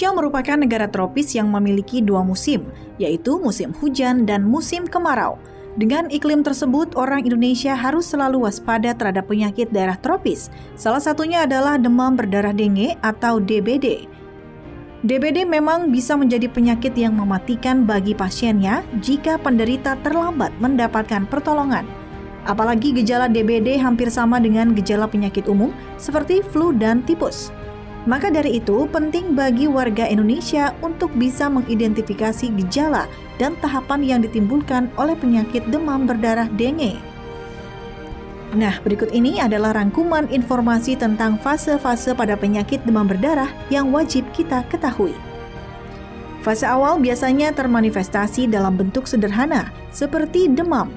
Indonesia merupakan negara tropis yang memiliki dua musim, yaitu musim hujan dan musim kemarau. Dengan iklim tersebut, orang Indonesia harus selalu waspada terhadap penyakit daerah tropis. Salah satunya adalah demam berdarah dengue atau DBD. DBD memang bisa menjadi penyakit yang mematikan bagi pasiennya jika penderita terlambat mendapatkan pertolongan. Apalagi gejala DBD hampir sama dengan gejala penyakit umum seperti flu dan tipus. Maka dari itu, penting bagi warga Indonesia untuk bisa mengidentifikasi gejala dan tahapan yang ditimbulkan oleh penyakit demam berdarah dengue. Nah, berikut ini adalah rangkuman informasi tentang fase-fase pada penyakit demam berdarah yang wajib kita ketahui. Fase awal biasanya termanifestasi dalam bentuk sederhana, seperti demam.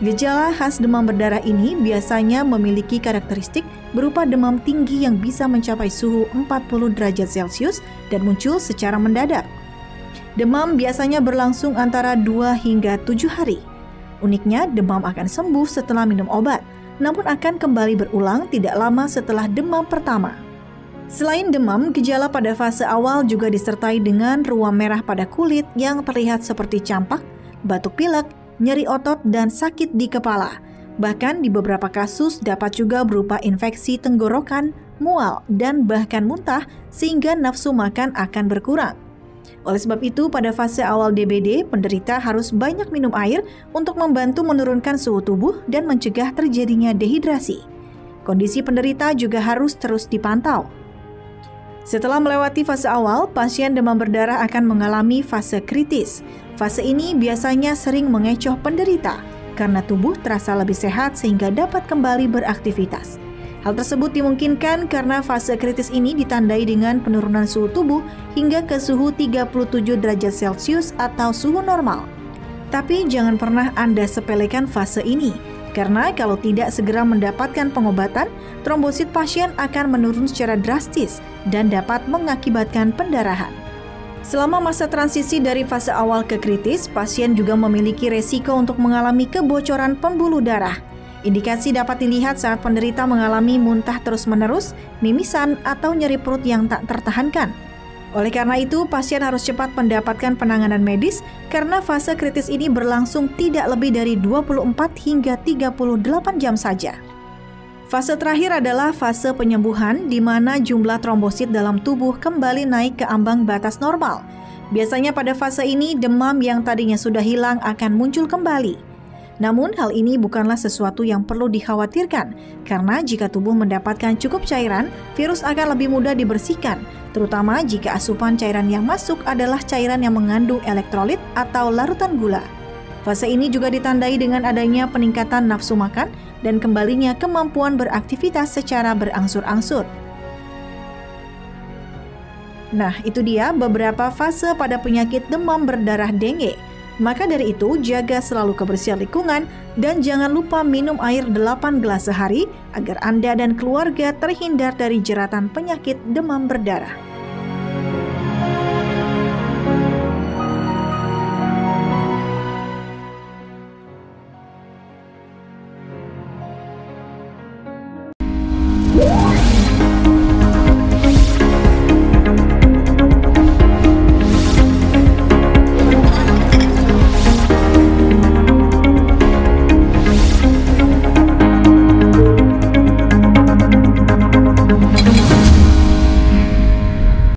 Gejala khas demam berdarah ini biasanya memiliki karakteristik berupa demam tinggi yang bisa mencapai suhu 40 derajat Celcius dan muncul secara mendadak. Demam biasanya berlangsung antara 2 hingga 7 hari. Uniknya, demam akan sembuh setelah minum obat, namun akan kembali berulang tidak lama setelah demam pertama. Selain demam, gejala pada fase awal juga disertai dengan ruam merah pada kulit yang terlihat seperti campak, batuk pilek, nyeri otot, dan sakit di kepala. Bahkan di beberapa kasus dapat juga berupa infeksi tenggorokan, mual, dan bahkan muntah sehingga nafsu makan akan berkurang. Oleh sebab itu, pada fase awal DBD, penderita harus banyak minum air untuk membantu menurunkan suhu tubuh dan mencegah terjadinya dehidrasi. Kondisi penderita juga harus terus dipantau. Setelah melewati fase awal, pasien demam berdarah akan mengalami fase kritis. Fase ini biasanya sering mengecoh penderita karena tubuh terasa lebih sehat sehingga dapat kembali beraktivitas. Hal tersebut dimungkinkan karena fase kritis ini ditandai dengan penurunan suhu tubuh hingga ke suhu 37 derajat Celcius atau suhu normal. Tapi jangan pernah Anda sepelekan fase ini, karena kalau tidak segera mendapatkan pengobatan, trombosit pasien akan menurun secara drastis dan dapat mengakibatkan pendarahan. Selama masa transisi dari fase awal ke kritis, pasien juga memiliki resiko untuk mengalami kebocoran pembuluh darah. Indikasi dapat dilihat saat penderita mengalami muntah terus-menerus, mimisan, atau nyeri perut yang tak tertahankan. Oleh karena itu, pasien harus cepat mendapatkan penanganan medis karena fase kritis ini berlangsung tidak lebih dari 24 hingga 38 jam saja. Fase terakhir adalah fase penyembuhan di mana jumlah trombosit dalam tubuh kembali naik ke ambang batas normal. Biasanya pada fase ini demam yang tadinya sudah hilang akan muncul kembali. Namun hal ini bukanlah sesuatu yang perlu dikhawatirkan karena jika tubuh mendapatkan cukup cairan, virus akan lebih mudah dibersihkan, terutama jika asupan cairan yang masuk adalah cairan yang mengandung elektrolit atau larutan gula. Fase ini juga ditandai dengan adanya peningkatan nafsu makan dan kembalinya kemampuan beraktivitas secara berangsur-angsur. Nah, itu dia beberapa fase pada penyakit demam berdarah dengue. Maka dari itu, jaga selalu kebersihan lingkungan dan jangan lupa minum air 8 gelas sehari agar Anda dan keluarga terhindar dari jeratan penyakit demam berdarah.